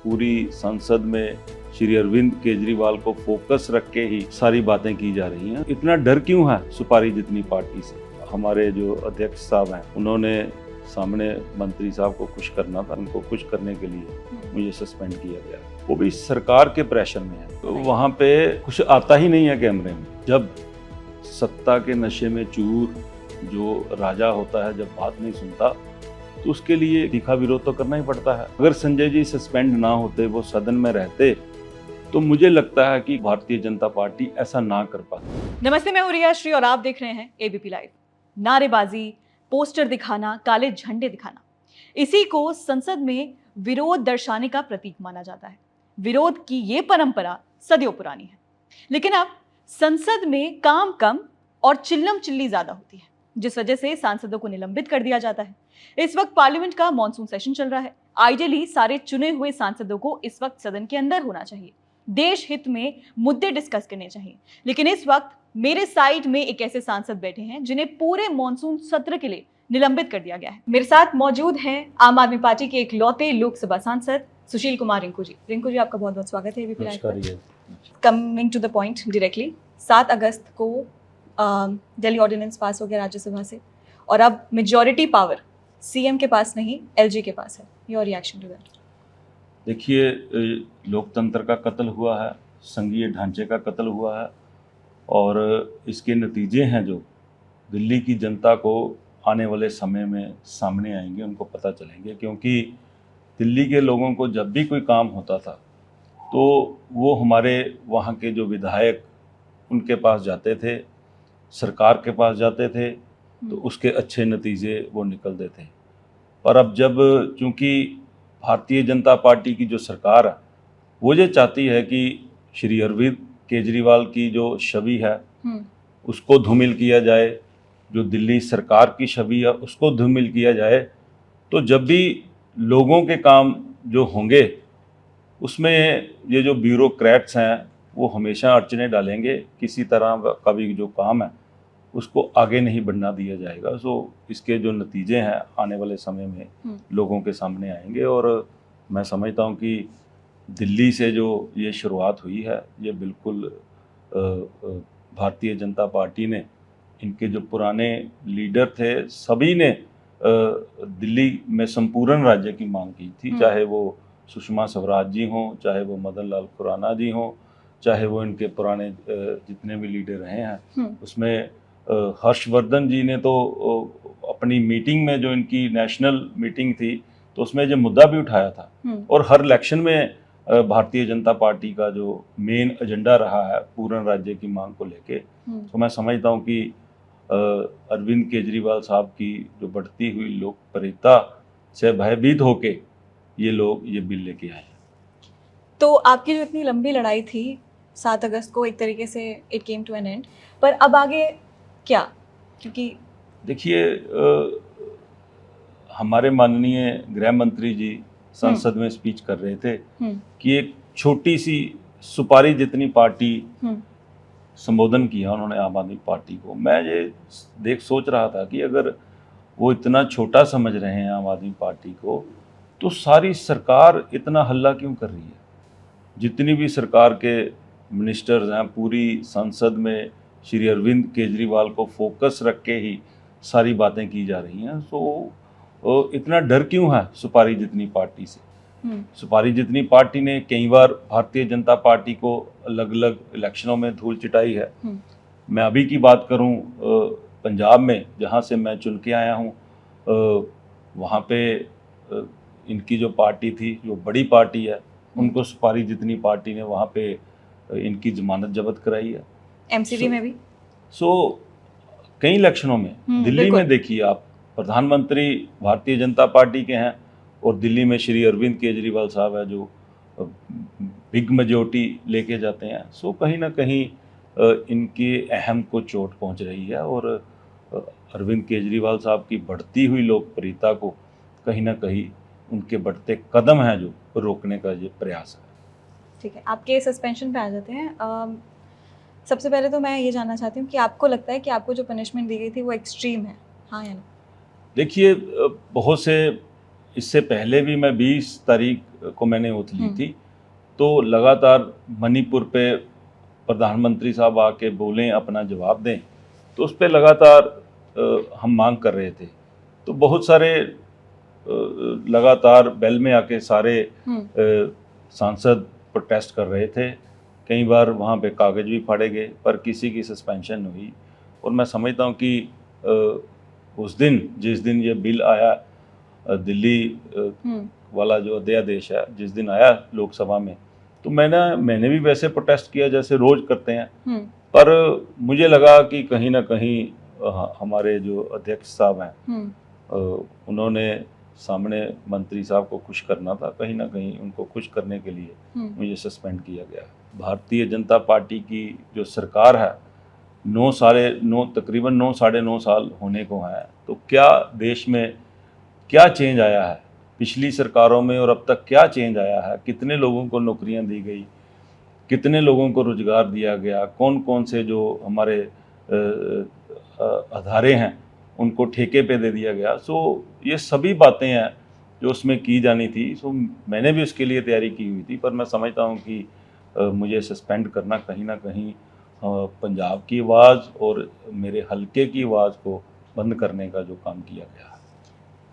पूरी संसद में श्री अरविंद केजरीवाल को फोकस रख के ही सारी बातें की जा रही हैं। इतना डर क्यों है सुपारी जितनी पार्टी से? हमारे जो अध्यक्ष साहब हैं उन्होंने सामने मंत्री साहब को खुश करना था, उनको खुश करने के लिए मुझे सस्पेंड किया गया, वो भी सरकार के प्रेशर में है। तो वहाँ पे कुछ आता ही नहीं है कैमरे में। जब सत्ता के नशे में चूर जो राजा होता है, जब बात नहीं सुनता तो उसके लिए तीखा विरोध तो करना ही पड़ता है। अगर संजय जी सस्पेंड ना होते, वो सदन में रहते, तो मुझे लगता है कि भारतीय जनता पार्टी ऐसा ना कर पाती। नमस्ते, मैं हूं रिया श्री और आप देख रहे हैं एबीपी लाइव। नारेबाजी, पोस्टर दिखाना, काले झंडे दिखाना, इसी को संसद में विरोध दर्शाने का प्रतीक माना जाता है। विरोध की ये परंपरा सदियों पुरानी है, लेकिन अब संसद में काम कम और चिल्लम चिल्ली ज्यादा होती है, जिस वजह से सांसदों को निलंबित कर दिया जाता है। इस वक्त पार्लियामेंट का मॉनसून सेशन चल रहा है। आइडियली सारे चुने हुए सांसदों को इस वक्त सदन के अंदर होना चाहिए, देश हित में मुद्दे डिस्कस करने चाहिए, लेकिन इस वक्त मेरे साइड में एक ऐसे सांसद बैठे हैं जिन्हें पूरे मॉनसून सत्र के लिए निलंबित कर दिया गया है। मेरे साथ मौजूद हैं आम आदमी पार्टी के इकलौते लोकसभा सांसद सुशील कुमार रिंकू जी। रिंकू जी, आपका बहुत बहुत स्वागत है एबीपी लाइव पर। Coming to the point directly, 7 अगस्त को दिल्ली ऑर्डिनेंस पास हो गया राज्यसभा से, और अब मेजॉरिटी पावर सीएम के पास नहीं, एलजी के पास है। Your reaction to that? देखिए, लोकतंत्र का कत्ल हुआ है, संघीय ढांचे का कत्ल हुआ है, और इसके नतीजे हैं जो दिल्ली की जनता को आने वाले समय में सामने आएंगे, उनको पता चलेंगे। क्योंकि दिल्ली के लोगों को जब भी कोई काम होता था तो वो हमारे वहाँ के जो विधायक उनके पास जाते थे, सरकार के पास जाते थे, तो उसके अच्छे नतीजे वो निकलते थे। पर अब जब चूँकि भारतीय जनता पार्टी की जो सरकार है वो ये चाहती है कि श्री अरविंद केजरीवाल की जो छवि है उसको धूमिल किया जाए, जो दिल्ली सरकार की छवि है उसको धूमिल किया जाए, तो जब भी लोगों के काम जो होंगे उसमें ये जो ब्यूरोक्रेट्स हैं वो हमेशा अड़चने डालेंगे। किसी तरह का भी जो काम है उसको आगे नहीं बढ़ना दिया जाएगा। सो इसके जो नतीजे हैं आने वाले समय में लोगों के सामने आएंगे, और मैं समझता हूँ कि दिल्ली से जो ये शुरुआत हुई है, ये बिल्कुल भारतीय जनता पार्टी ने, इनके जो पुराने लीडर थे सभी ने दिल्ली में संपूर्ण राज्य की मांग की थी, चाहे वो सुषमा स्वराज जी हों, चाहे वो मदन लाल खुराना जी हों, चाहे वो इनके पुराने जितने भी लीडर रहे हैं। उसमें हर्षवर्धन जी ने तो अपनी मीटिंग में, जो इनकी नेशनल मीटिंग थी, तो उसमें जो मुद्दा भी उठाया था, और हर इलेक्शन में भारतीय जनता पार्टी का जो मेन एजेंडा रहा है पूर्ण राज्य की मांग को लेके। तो मैं समझता हूँ कि अरविंद केजरीवाल साहब की जो बढ़ती हुई लोकप्रियता से भयभीत होके ये लोग ये बिल लेके आए हैं। तो आपकी जो इतनी लंबी लड़ाई थी 7 अगस्त को, एक तरीके से it came to an end, पर अब आगे क्या? क्योंकि देखिए, हमारे माननीय गृह मंत्री जी संसद में स्पीच कर रहे थे कि एक छोटी सी सुपारी जितनी पार्टी संबोधन किया उन्होंने आम आदमी पार्टी को। मैं ये सोच रहा था कि अगर वो इतना छोटा समझ रहे हैं आम आदमी पार्टी को, तो सारी सरकार इतना हल्ला क्यों कर रही है? जितनी भी सरकार के मिनिस्टर्स हैं, पूरी संसद में श्री अरविंद केजरीवाल को फोकस रख के ही सारी बातें की जा रही हैं। तो इतना डर क्यों है सुपारी जितनी पार्टी से? सुपारी जितनी पार्टी ने कई बार भारतीय जनता पार्टी को अलग अलग इलेक्शनों में धूल चिटाई है। मैं अभी की बात करूं, पंजाब में जहां से मैं चुन के आया हूं, वहां पे इनकी जो पार्टी थी, जो बड़ी पार्टी है, उनको सुपारी जितनी पार्टी ने वहां पे इनकी जमानत जब्त कराई है। एमसीडी में भी कई इलेक्शनों में दिल्ली में देखिए आप, प्रधानमंत्री भारतीय जनता पार्टी के हैं, और दिल्ली में श्री अरविंद केजरीवाल साहब है जो बिग मेजॉरिटी लेके जाते हैं। सो कहीं ना कहीं इनके अहम को चोट पहुंच रही है, और अरविंद केजरीवाल साहब की बढ़ती हुई लोकप्रियता को कहीं ना कहीं उनके बढ़ते कदम हैं जो रोकने का ये प्रयास है। ठीक है, आपके सस्पेंशन पे आ जाते हैं। सबसे पहले तो मैं ये जानना चाहती हूँ कि आपको लगता है कि आपको जो पनिशमेंट दी गई थी वो एक्सट्रीम है, हाँ या नहीं? देखिए, बहुत से इससे पहले भी मैं 20 तारीख को मैंने ओथ ली हम्म। थी, तो लगातार मणिपुर पे प्रधानमंत्री साहब आके बोलें, अपना जवाब दें, तो उस पर लगातार हम मांग कर रहे थे। तो बहुत सारे लगातार बेल में आके सारे सांसद प्रोटेस्ट कर रहे थे। कई बार वहाँ पे कागज़ भी फाड़े गए, पर किसी की सस्पेंशन नहीं हुई। और मैं समझता हूँ कि उस दिन, जिस दिन ये बिल आया, दिल्ली वाला जो अध्यादेश है, जिस दिन आया लोकसभा में, तो मैंने भी वैसे प्रोटेस्ट किया जैसे रोज करते हैं, पर मुझे लगा कि कहीं ना कहीं हमारे जो अध्यक्ष साहब हैं, उन्होंने सामने मंत्री साहब को खुश करना था, कहीं ना कहीं उनको खुश करने के लिए मुझे सस्पेंड किया गया। भारतीय जनता पार्टी की जो सरकार है, तकरीबन 9 साढ़े 9 साल होने को हैं, तो क्या देश में क्या चेंज आया है पिछली सरकारों में और अब तक क्या चेंज आया है? कितने लोगों को नौकरियां दी गई, कितने लोगों को रोजगार दिया गया, कौन कौन से जो हमारे अदारे हैं उनको ठेके पे दे दिया गया। सो ये सभी बातें हैं जो उसमें की जानी थी। सो मैंने भी उसके लिए तैयारी की हुई थी, पर मैं समझता हूँ कि मुझे सस्पेंड करना कहीं ना कहीं पंजाब की आवाज़ और मेरे हलके की आवाज़ को बंद करने का जो काम किया गया है।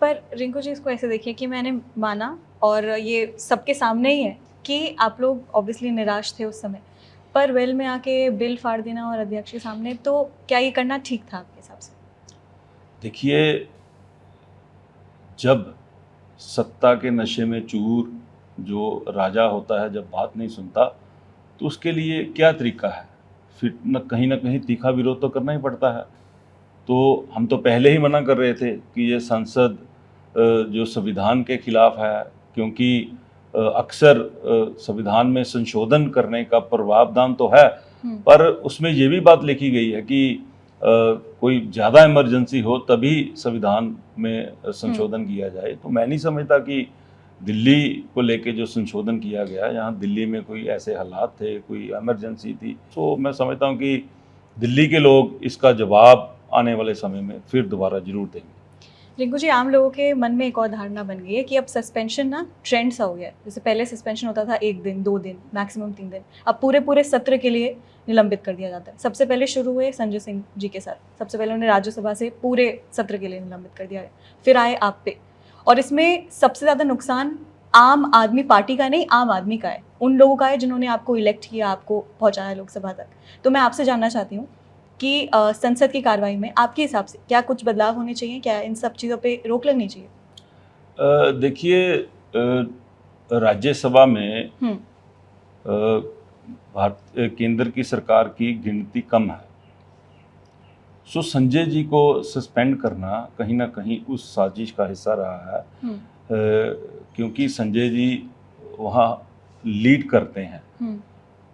पर रिंकू जी, इसको ऐसे देखिए कि मैंने माना, और ये सबके सामने ही है कि आप लोग ऑब्वियसली निराश थे उस समय, पर वेल में आके बिल फाड़ देना और अध्यक्ष के सामने, तो क्या ये करना ठीक था आपके हिसाब से? देखिए, जब सत्ता के नशे में चूर जो राजा होता है, जब बात नहीं सुनता, तो उसके लिए क्या तरीका है? फिर न कहीं तीखा विरोध तो करना ही पड़ता है। तो हम तो पहले ही मना कर रहे थे कि ये संसद जो संविधान के खिलाफ है, क्योंकि अक्सर संविधान में संशोधन करने का प्रावधान तो है, पर उसमें ये भी बात लिखी गई है कि कोई ज़्यादा इमरजेंसी हो तभी संविधान में संशोधन किया जाए। तो मैं नहीं समझता कि दिल्ली को लेके जो संशोधन किया गया, यहाँ दिल्ली में कोई ऐसे हालात थे, कोई इमरजेंसी थी। तो मैं समझता हूँ कि दिल्ली के लोग इसका जवाब आने वाले समय में फिर दोबारा जरूर देंगे। रिंकू जी, आम लोगों के मन में एक और धारणा बन गई है कि अब सस्पेंशन ना ट्रेंड सा हो गया है। जैसे पहले सस्पेंशन होता था 1 दिन, 2 दिन, मैक्सिमम 3 दिन, अब पूरे सत्र के लिए निलंबित कर दिया जाता है। सबसे पहले शुरू हुए संजय सिंह जी के साथ, सबसे पहले उन्हें राज्यसभा से पूरे सत्र के लिए निलंबित कर दिया है, फिर आए आप पे। और इसमें सबसे ज़्यादा नुकसान आम आदमी पार्टी का नहीं, आम आदमी का है, उन लोगों का है जिन्होंने आपको इलेक्ट किया, आपको पहुँचाया लोकसभा तक। तो मैं आपसे जानना चाहती हूँ कि संसद की कार्रवाई में आपके हिसाब से क्या कुछ बदलाव होने चाहिए? क्या इन सब चीज़ों पे रोक लगनी चाहिए? देखिए, राज्यसभा में केंद्र की सरकार की गिनती कम है। सो संजय जी को सस्पेंड करना कहीं ना कहीं उस साजिश का हिस्सा रहा है, क्योंकि संजय जी वहाँ लीड करते हैं।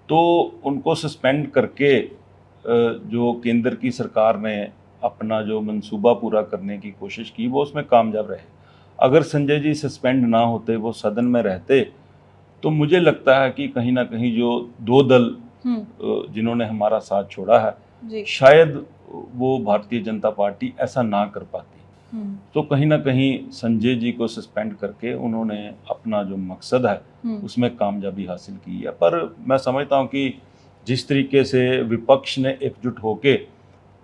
तो उनको सस्पेंड करके जो केंद्र की सरकार ने अपना जो मंसूबा पूरा करने की कोशिश की, वो उसमें कामयाब रहे। अगर संजय जी सस्पेंड ना होते, वो सदन में रहते, तो मुझे लगता है कि कहीं ना कहीं जो 2 दल जिन्होंने हमारा साथ छोड़ा है, शायद वो भारतीय जनता पार्टी ऐसा ना कर पाती। तो कहीं ना कहीं संजय जी को सस्पेंड करके उन्होंने अपना जो मकसद है उसमें कामयाबी हासिल की है। पर मैं समझता हूँ कि जिस तरीके से विपक्ष ने एकजुट होके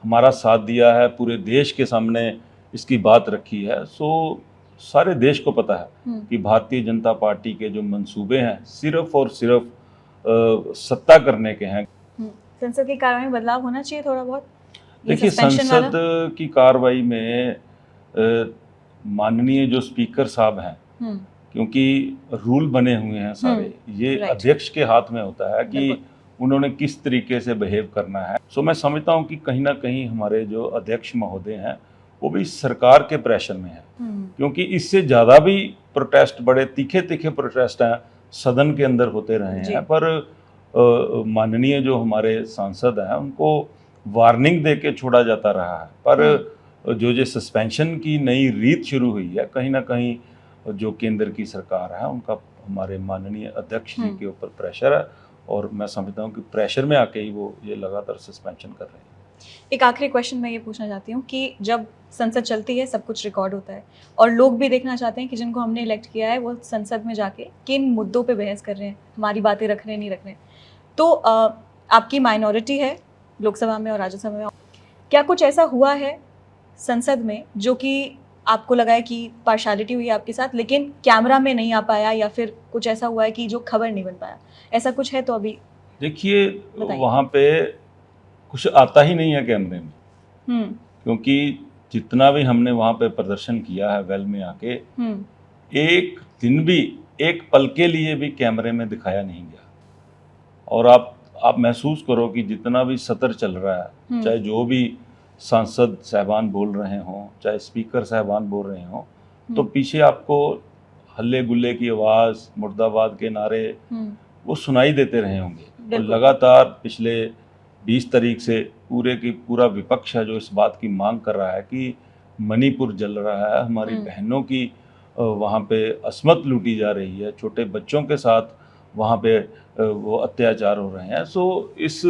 हमारा साथ दिया है, पूरे देश के सामने इसकी बात रखी है, सो सारे देश को पता है कि भारतीय जनता पार्टी के जो मंसूबे हैं सिर्फ और सिर्फ सत्ता करने के हैं। संसद की कार्रवाई में बदलाव होना चाहिए थोड़ा बहुत। देखिए, संसद की कार्रवाई में माननीय जो स्पीकर साहब हैं, क्योंकि रूल बने हुए हैं सारे, ये अध्यक्ष के हाथ में होता है कि उन्होंने किस तरीके से बिहेव करना है। सो मैं समझता हूँ कि कहीं ना कहीं हमारे जो अध्यक्ष महोदय हैं वो भी सरकार के प्रेशर में है, क्योंकि इससे ज़्यादा भी प्रोटेस्ट, बड़े तीखे प्रोटेस्ट हैं, सदन के अंदर होते रहे हैं, पर माननीय जो हमारे सांसद हैं उनको वार्निंग दे के छोड़ा जाता रहा है। पर जो ये सस्पेंशन की नई रीत शुरू हुई है, कहीं ना कहीं जो केंद्र की सरकार है उनका हमारे माननीय अध्यक्ष जी के ऊपर प्रेशर है, और मैं समझता हूँ कि प्रेशर में आके ही वो ये लगातार सस्पेंशन कर रहे हैं। एक आखिरी क्वेश्चन मैं ये पूछना चाहती हूँ कि जब संसद चलती है सब कुछ रिकॉर्ड होता है और लोग भी देखना चाहते हैं कि जिनको हमने इलेक्ट किया है वो संसद में जाके किन मुद्दों पे बहस कर रहे हैं, हमारी बातें रख रहे हैं नहीं रख रहे हैं। तो आपकी माइनॉरिटी है लोकसभा में और राज्यसभा में, क्या कुछ ऐसा हुआ है संसद में जो कि आपको लगा है कि पार्शालिटी हुई है आपके साथ लेकिन कैमरा में नहीं आ पाया, या फिर कुछ ऐसा हुआ है कि जो खबर नहीं बन पाया, ऐसा कुछ है तो अभी देखिए बताइए। वहाँ पे कुछ आता ही नहीं है कैमरे में, क्योंकि जितना भी हमने वहाँ पे प्रदर्शन किया है वेल में आके, एक दिन भी एक पल के लिए भी कैमरे में दिखाया नहीं गया। और आप महसूस करो कि जितना भी सत्र चल रहा है, चाहे जो भी सांसद साहबान बोल रहे हों, चाहे स्पीकर साहबान बोल रहे हों, तो पीछे आपको हल्ले गुल्ले की आवाज़, मुर्दाबाद के नारे वो सुनाई देते रहे होंगे। और बिल्कुल। लगातार पिछले 20 तारीख से पूरा विपक्ष है जो इस बात की मांग कर रहा है कि मणिपुर जल रहा है, हमारी बहनों की वहाँ पे अस्मत लूटी जा रही है, छोटे बच्चों के साथ वहाँ पे वो अत्याचार हो रहे हैं। सो इस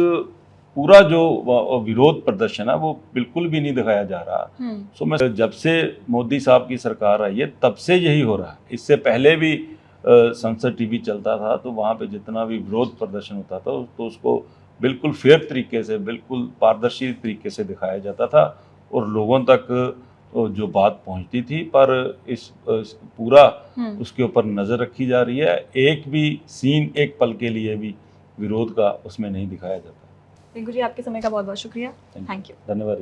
पूरा जो विरोध प्रदर्शन है वो बिल्कुल भी नहीं दिखाया जा रहा। सो मैं जब से मोदी साहब की सरकार आई है तब से यही हो रहा है। इससे पहले भी संसद टीवी चलता था तो वहाँ पे जितना भी विरोध प्रदर्शन होता था तो उसको बिल्कुल फेयर तरीके से, बिल्कुल पारदर्शी तरीके से दिखाया जाता था और लोगों तक जो बात पहुंचती थी। पर इस पूरा उसके ऊपर नज़र रखी जा रही है। एक भी सीन एक पल के लिए भी विरोध का उसमें नहीं दिखाया जाता। रिंकू जी आपके समय का बहुत बहुत शुक्रिया। Thank you. धन्यवाद।